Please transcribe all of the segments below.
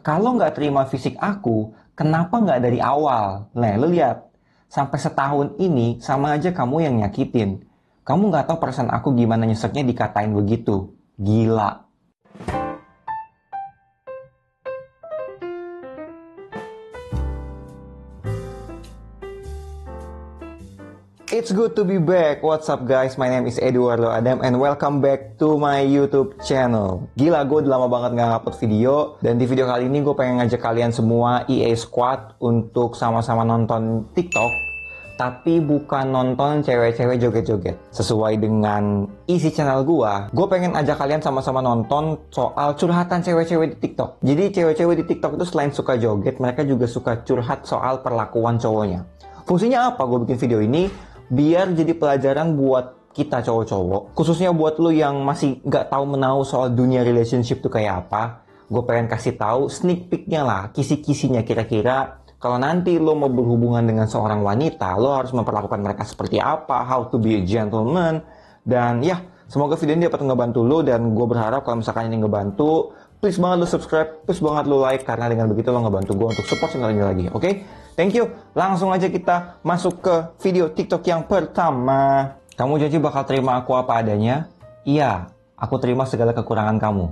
Kalau nggak terima fisik aku, kenapa nggak dari awal? Nah, lu lihat. Sampai setahun ini, sama aja kamu yang nyakitin. Kamu nggak tahu perasaan aku gimana nyeseknya dikatain begitu. Gila. It's good to be back. What's up guys? My name is Eduardo Adam and welcome back to my YouTube channel. Gila, gue udah lama banget gak upload video. Dan di video kali ini gue pengen ngajak kalian semua EA Squad untuk sama-sama nonton TikTok. Tapi bukan nonton cewek-cewek joget-joget. Sesuai dengan isi channel gue pengen ajak kalian sama-sama nonton soal curhatan cewek-cewek di TikTok. Jadi cewek-cewek di TikTok itu selain suka joget, mereka juga suka curhat soal perlakuan cowoknya. Fungsinya apa gue bikin video ini? Biar jadi pelajaran buat kita cowok-cowok, khususnya buat lu yang masih nggak tahu menahu soal dunia relationship tuh kayak apa. Gue pengen kasih tahu sneak peeknya lah, kisi-kisinya kira-kira. Kalau nanti lo mau berhubungan dengan seorang wanita, lo harus memperlakukan mereka seperti apa, how to be a gentleman. Dan ya, semoga video ini dapat ngebantu lo, dan gue berharap kalau misalkan ini ngebantu, please banget lo subscribe, please banget lo like, karena dengan begitu lo ngebantu gue untuk support channel ini lagi, oke? Thank you. Langsung aja kita masuk ke video TikTok yang pertama. Kamu janji bakal terima aku apa adanya? Iya, aku terima segala kekurangan kamu.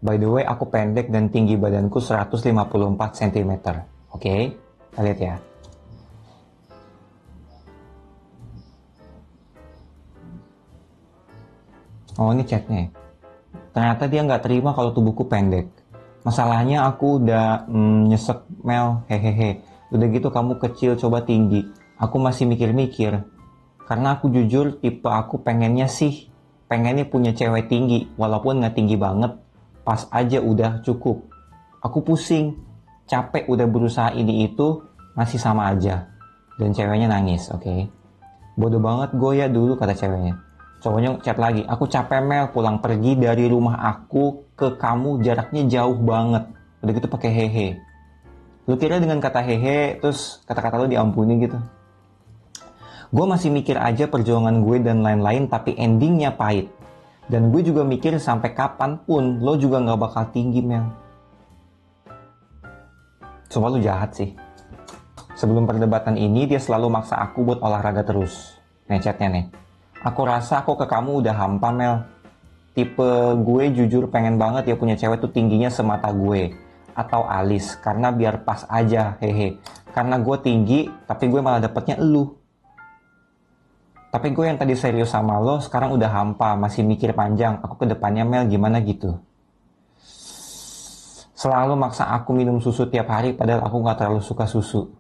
By the way, aku pendek dan tinggi badanku 154 cm. Oke, kita lihat ya. Oh, ini chatnya. Ternyata dia nggak terima kalau tubuhku pendek. Masalahnya aku udah nyesek Mel, hehehe. Udah gitu kamu kecil, coba tinggi. Aku masih mikir-mikir. Karena aku jujur, tipe aku pengennya punya cewek tinggi. Walaupun nggak tinggi banget, pas aja udah cukup. Aku pusing, capek udah berusaha ini itu, masih sama aja. Dan ceweknya nangis, oke? Bodoh banget gue ya dulu, kata ceweknya. Cowoknya chat lagi, aku capek Mel, pulang pergi dari rumah aku ke kamu jaraknya jauh banget. Udah gitu pakai hehe. Lu kira dengan kata hehe, terus kata-kata lu diampuni gitu? Gue masih mikir aja perjuangan gue dan lain-lain, tapi endingnya pahit. Dan gue juga mikir sampai kapanpun lo juga gak bakal tinggi, Mel. Sumpah lu jahat sih. Sebelum perdebatan ini, dia selalu maksa aku buat olahraga terus. Nih chatnya nih. Aku rasa aku ke kamu udah hampa, Mel. Tipe gue jujur pengen banget ya punya cewek tuh tingginya semata gue. Atau alis, karena biar pas aja, hehe. Karena gue tinggi, tapi gue malah dapetnya elu. Tapi gue yang tadi serius sama lo, sekarang udah hampa, masih mikir panjang. Aku ke depannya Mel gimana gitu. Selalu maksa aku minum susu tiap hari, padahal aku gak terlalu suka susu.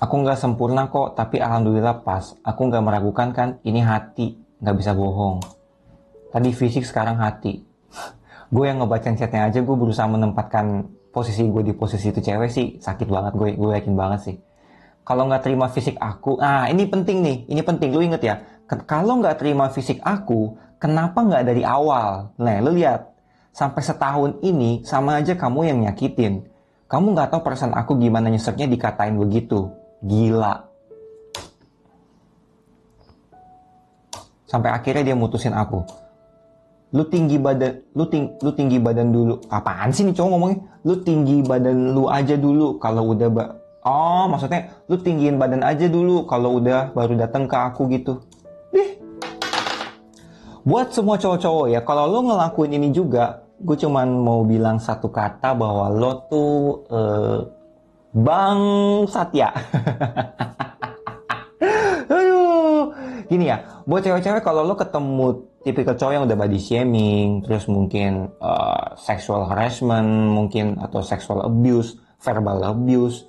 Aku gak sempurna kok, tapi alhamdulillah pas. Aku gak meragukan kan, ini hati, gak bisa bohong. Tadi fisik, sekarang hati. Gue yang ngebacain chatnya aja, gue berusaha menempatkan posisi gue di posisi itu cewek sih, sakit banget gue yakin banget sih. Kalau nggak terima fisik aku, ini penting nih, ini penting, lu inget ya. Kalau nggak terima fisik aku, kenapa nggak dari awal? Nah, lu lihat, sampai setahun ini sama aja kamu yang nyakitin. Kamu nggak tahu perasaan aku gimana nyeseknya dikatain begitu. Gila. Sampai akhirnya dia mutusin aku. Lu tinggi badan dulu. Apaan sih nih cowok ngomongnya? Lu tinggi badan lu aja dulu, kalau udah maksudnya lu tinggiin badan aja dulu, kalau udah baru datang ke aku gitu. Buat semua cowok-cowok ya, kalau lo ngelakuin ini juga, gue cuman mau bilang satu kata bahwa lo tuh bangsat ya. Aduh. Gini ya, buat cewek-cewek kalau lo ketemu tipikal cowok yang udah body shaming, terus mungkin sexual harassment, mungkin atau sexual abuse, verbal abuse,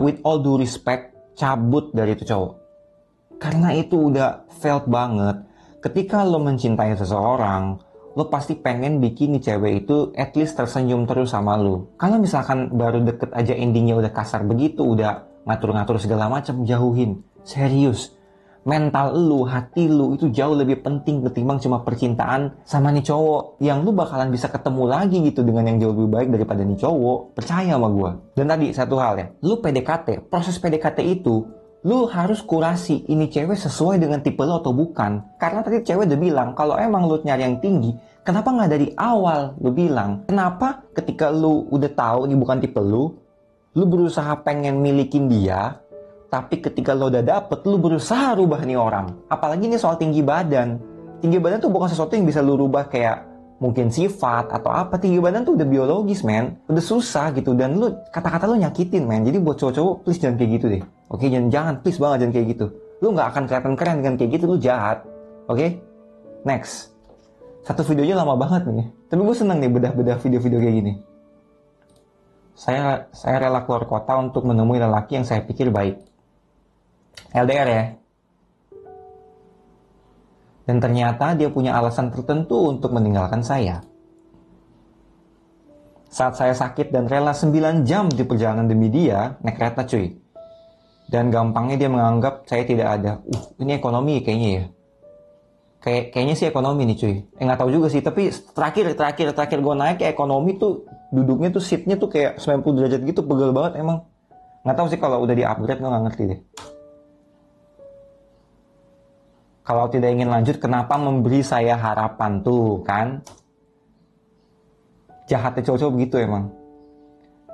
with all due respect, cabut dari itu cowok. Karena itu udah felt banget. Ketika lo mencintai seseorang, lo pasti pengen bikin nih cewek itu at least tersenyum terus sama lo. Kalau misalkan baru deket aja endingnya udah kasar begitu, udah ngatur-ngatur segala macam, jauhin. Serius. Mental lu, hati lu itu jauh lebih penting ketimbang cuma percintaan sama nih cowok yang lu bakalan bisa ketemu lagi gitu dengan yang jauh lebih baik daripada nih cowok. Percaya sama gue. Dan tadi satu hal ya, lu PDKT, proses PDKT itu lu harus kurasi ini cewek sesuai dengan tipe lu atau bukan. Karena tadi cewek udah bilang kalau emang lu nyari yang tinggi, Kenapa nggak dari awal lu bilang? Kenapa ketika lu udah tahu ini bukan tipe lu berusaha pengen milikin dia, tapi ketika lo udah dapet, lu berusaha rubah nih orang. Apalagi ini soal tinggi badan. Tinggi badan tuh bukan sesuatu yang bisa lu rubah kayak mungkin sifat atau apa. Tinggi badan tuh udah biologis, men. Udah susah gitu. Dan lu, kata-kata lu nyakitin, men. Jadi buat cowok-cowok, please jangan kayak gitu deh. Oke, jangan, please banget jangan kayak gitu. Lu nggak akan kelihatan keren dengan kayak gitu, lu jahat. Oke? Next. Satu videonya lama banget nih. Tapi gue seneng nih bedah-bedah video-video kayak gini. Saya rela keluar kota untuk menemui lelaki yang saya pikir baik. LDR ya. Dan ternyata dia punya alasan tertentu untuk meninggalkan saya. Saat saya sakit dan rela 9 jam di perjalanan demi dia, naik kereta cuy. Dan gampangnya dia menganggap saya tidak ada. Ini ekonomi kayaknya ya. Kayaknya sih ekonomi nih cuy. Nggak tahu juga sih, tapi terakhir gue naik ke ekonomi tuh, duduknya tuh seatnya tuh kayak 90 derajat gitu, pegel banget emang. Nggak tahu sih kalau udah di-upgrade, gue nggak ngerti deh. Kalau tidak ingin lanjut, kenapa memberi saya harapan tuh, kan? Jahatnya cowok-cowok begitu emang.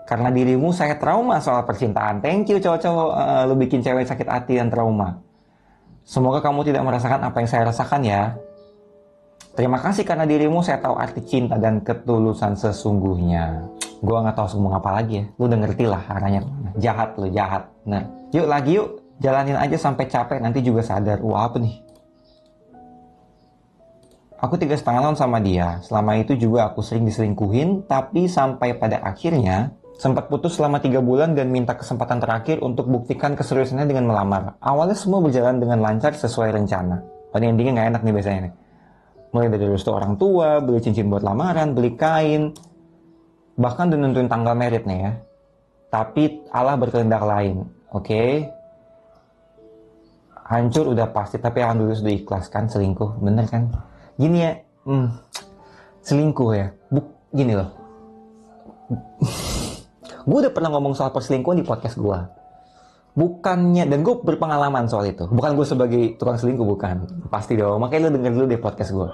Karena dirimu saya trauma soal percintaan. Thank you cowok-cowok, lu bikin cewek sakit hati dan trauma. Semoga kamu tidak merasakan apa yang saya rasakan ya. Terima kasih karena dirimu saya tahu arti cinta dan ketulusan sesungguhnya. Gua nggak tahu ngomong apa lagi ya. Lu udah ngerti lah arahnya. Jahat lu, jahat. Nah, yuk lagi yuk. Jalanin aja sampai capek, nanti juga sadar. Wah, apa nih? Aku 3,5 tahun sama dia. Selama itu juga aku sering diselingkuhin, tapi sampai pada akhirnya sempat putus selama 3 bulan dan minta kesempatan terakhir untuk buktikan keseriusannya dengan melamar. Awalnya semua berjalan dengan lancar sesuai rencana. Ini endingnya nggak enak nih biasanya nih. Mulai dari restu orang tua, beli cincin buat lamaran, beli kain, bahkan udah nentuin tanggal merit nih ya. Tapi Allah berkehendak lain, oke? Hancur udah pasti, tapi alhamdulillah sudah ikhlas kan, selingkuh, bener kan? Gini ya, selingkuh ya, gini loh. Gue udah pernah ngomong soal perselingkuhan di podcast gue. Bukannya, dan gue berpengalaman soal itu. Bukan gue sebagai tukang selingkuh, bukan. Pasti dong, makanya lu denger dulu deh podcast gue.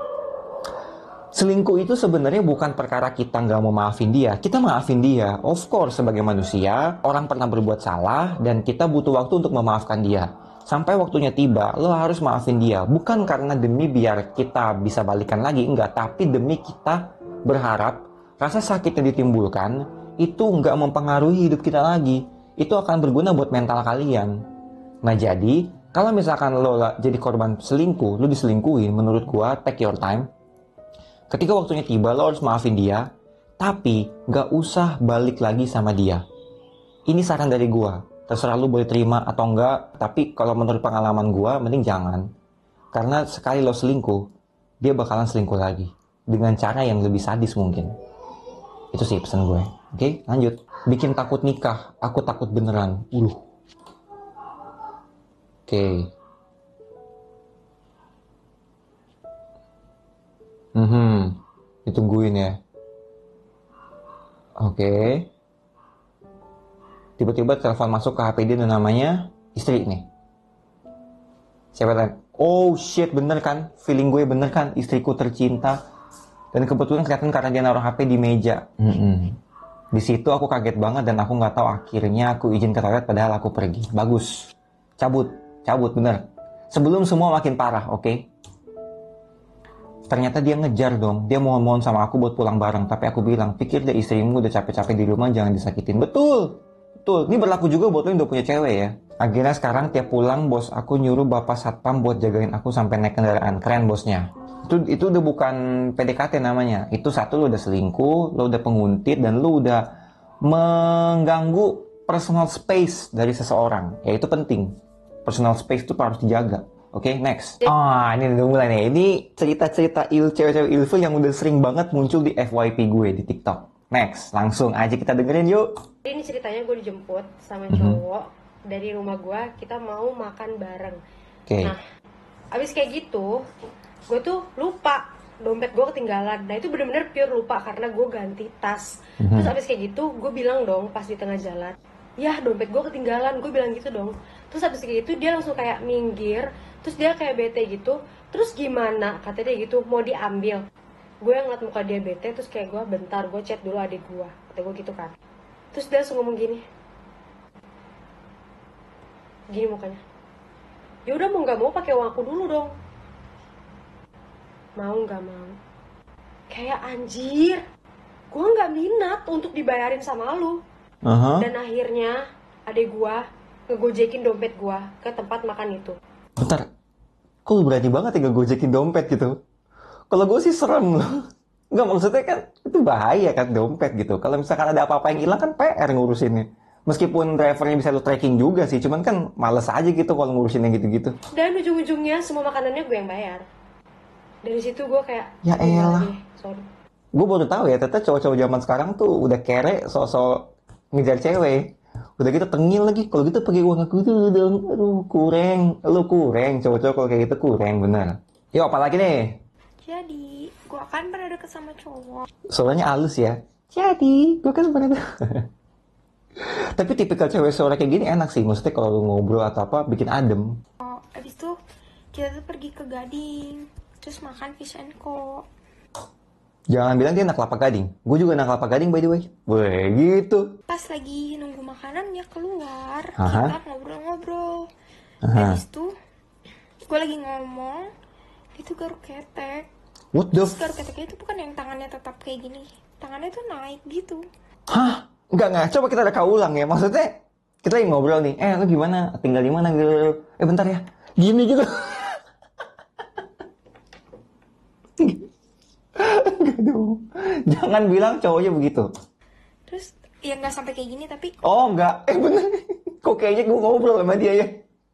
Selingkuh itu sebenarnya bukan perkara kita nggak mau maafin dia. Kita maafin dia. Of course, sebagai manusia, orang pernah berbuat salah, dan kita butuh waktu untuk memaafkan dia. Sampai waktunya tiba, lo harus maafin dia. Bukan karena demi biar kita bisa balikan lagi, enggak. Tapi demi kita berharap rasa sakit yang ditimbulkan itu nggak mempengaruhi hidup kita lagi. Itu akan berguna buat mental kalian. Nah jadi, kalau misalkan lo jadi korban selingkuh, lo diselingkuhin, menurut gua, take your time. Ketika waktunya tiba, lo harus maafin dia, tapi nggak usah balik lagi sama dia. Ini saran dari gua. Terserah lu boleh terima atau enggak, tapi kalau menurut pengalaman gua, mending jangan. Karena sekali lo selingkuh, dia bakalan selingkuh lagi. Dengan cara yang lebih sadis mungkin. Itu sih pesan gue. Oke, lanjut. Bikin takut nikah, aku takut beneran. Oke. Ditungguin ya. Oke. Tiba-tiba telepon masuk ke HP dia dan namanya istri nih. Siapa tanya? Oh shit, bener kan? Feeling gue bener kan? Istriku tercinta. Dan kebetulan kelihatan karena dia naruh HP di meja. Di situ aku kaget banget dan aku nggak tahu, akhirnya aku izin ke toilet padahal aku pergi. Bagus. Cabut bener. Sebelum semua makin parah, oke? Ternyata dia ngejar dong. Dia mohon-mohon sama aku buat pulang bareng. Tapi aku bilang, pikir deh istrimu udah capek-capek di rumah, jangan disakitin. Betul. Ini berlaku juga buat lo yang udah punya cewek ya. Akhirnya sekarang tiap pulang bos aku nyuruh bapak satpam buat jagain aku sampai naik kendaraan. Keren bosnya. Itu udah bukan PDKT namanya. Itu satu, lo udah selingkuh, lo udah penguntit, dan lo udah mengganggu personal space dari seseorang. Ya itu penting. Personal space itu harus dijaga. Oke, next. Ini udah mulai nih. Ini cerita-cerita cewek-cewek ilfil yang udah sering banget muncul di FYP gue di TikTok. Next, langsung aja kita dengerin yuk. Ini ceritanya gue dijemput sama cowok dari rumah gue, kita mau makan bareng. Nah, abis kayak gitu, gue tuh lupa dompet gue ketinggalan. Nah itu bener-bener pure lupa karena gue ganti tas. Terus abis kayak gitu, gue bilang dong pas di tengah jalan, ya dompet gue ketinggalan, gue bilang gitu dong. Terus abis kayak gitu dia langsung kayak minggir, terus dia kayak bete gitu. Terus gimana? Katanya dia gitu, mau diambil. gue yang ngeliat muka dia bete, terus kayak gue bentar, gue chat dulu adik gue, kata gue gitu kan. Terus dia langsung ngomong gini mukanya, ya udah mau nggak mau pakai uang aku dulu dong. Mau nggak mau, kayak anjir, gue nggak minat untuk dibayarin sama lu. Dan akhirnya adik gue ngegojekin dompet gue ke tempat makan itu. Bentar, kok lu berani banget ya ngegojekin dompet gitu? Kalau gue sih serem loh. Nggak, maksudnya kan itu bahaya kan dompet gitu. Kalau misalkan ada apa-apa yang hilang kan PR ngurusinnya. Meskipun drivernya bisa lu tracking juga sih, cuman kan males aja gitu kalau ngurusin yang gitu-gitu. Dan ujung-ujungnya semua makanannya gue yang bayar. Dari situ gue kayak, ya elah, sorry. Gue baru tahu ya, ternyata cowok-cowok zaman sekarang tuh udah kere, sosok ngejar cewek. Udah gitu tengil lagi, kalau gitu pakai uang aku tuh dong. Aduh, kurang. Lu kurang, cowok-cowok kalau kayak gitu kurang, bener. Yuk, apalagi nih? Jadi, gue kan pernah deket sama cowok. Suaranya halus ya. Jadi, gue kan pernah Tapi tipikal cewek suara kayak gini enak sih. Maksudnya kalau lu ngobrol atau apa, bikin adem. Abis itu, kita tuh pergi ke Gading. Terus makan fish and co. Jangan bilang dia anak Kelapa Gading. Gue juga anak Kelapa Gading by the way. Weh, gitu. Pas lagi nunggu makanan, dia keluar. Aha. Kita ngobrol-ngobrol. Aha. Abis itu, gue lagi ngomong. Itu garuk ketek. What the Terus garuk keteknya itu bukan yang tangannya tetap kayak gini. Tangannya tuh naik gitu. Hah? Enggak. Coba kita reka ulang ya. Maksudnya, kita lagi ngobrol nih. Lu gimana? Tinggal di mana gitu? Bentar ya. Gini gitu. Enggak dong. Jangan bilang cowoknya begitu. Terus, ya nggak sampai kayak gini, tapi... Oh, enggak. Bener. Kok kayaknya gue ngobrol sama dia ya?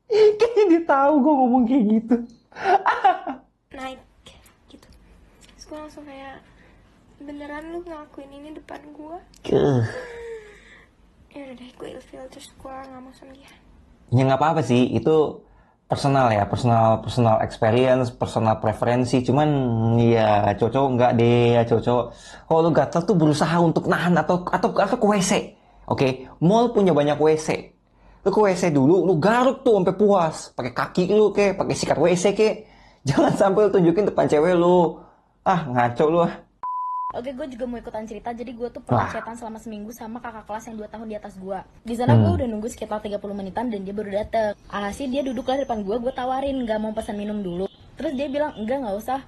Kayaknya dia tahu gue ngomong kayak gitu. naik gitu. Terus gue langsung kayak, beneran lu ngelakuin ini depan gue? Ya udah deh, gue ilfeel. Terus gue ngomong sama dia. Ya nggak apa-apa sih, itu personal ya, personal experience, personal preferensi. Cuman ya cowok nggak deh, ya cowok. Kalau lu gatel tuh berusaha untuk nahan atau ke WC. Oke, mall punya banyak WC. Lu ke WC dulu, lu garuk tuh sampai puas. Pakai kaki lu kek, pakai sikat WC kek. Jangan sampai lu tunjukin depan cewek lu. Ah, ngaco lu ah. Oke, gue juga mau ikutan cerita. Jadi gue tuh pernah chatan selama seminggu sama kakak kelas yang 2 tahun di atas gue. Di sana gue udah nunggu sekitar 30 menitan dan dia baru dateng. Alhasil dia duduk lah depan gue tawarin gak mau pesan minum dulu. Terus dia bilang enggak, nggak usah.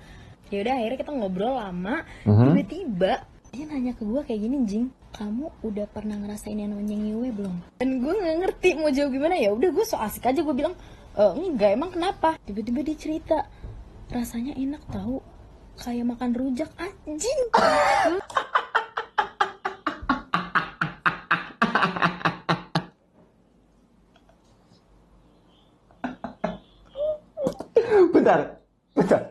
Ya udah, akhirnya kita ngobrol lama. Tiba-tiba dia nanya ke gue kayak gini, Jing, kamu udah pernah ngerasain yang namanya ngewe belum? Dan gue nggak ngerti mau jawab gimana. Ya udah, gue so asik aja, gue bilang enggak, emang kenapa? Tiba-tiba dia cerita, rasanya enak tahu, kayak makan rujak, anjing. Bentar.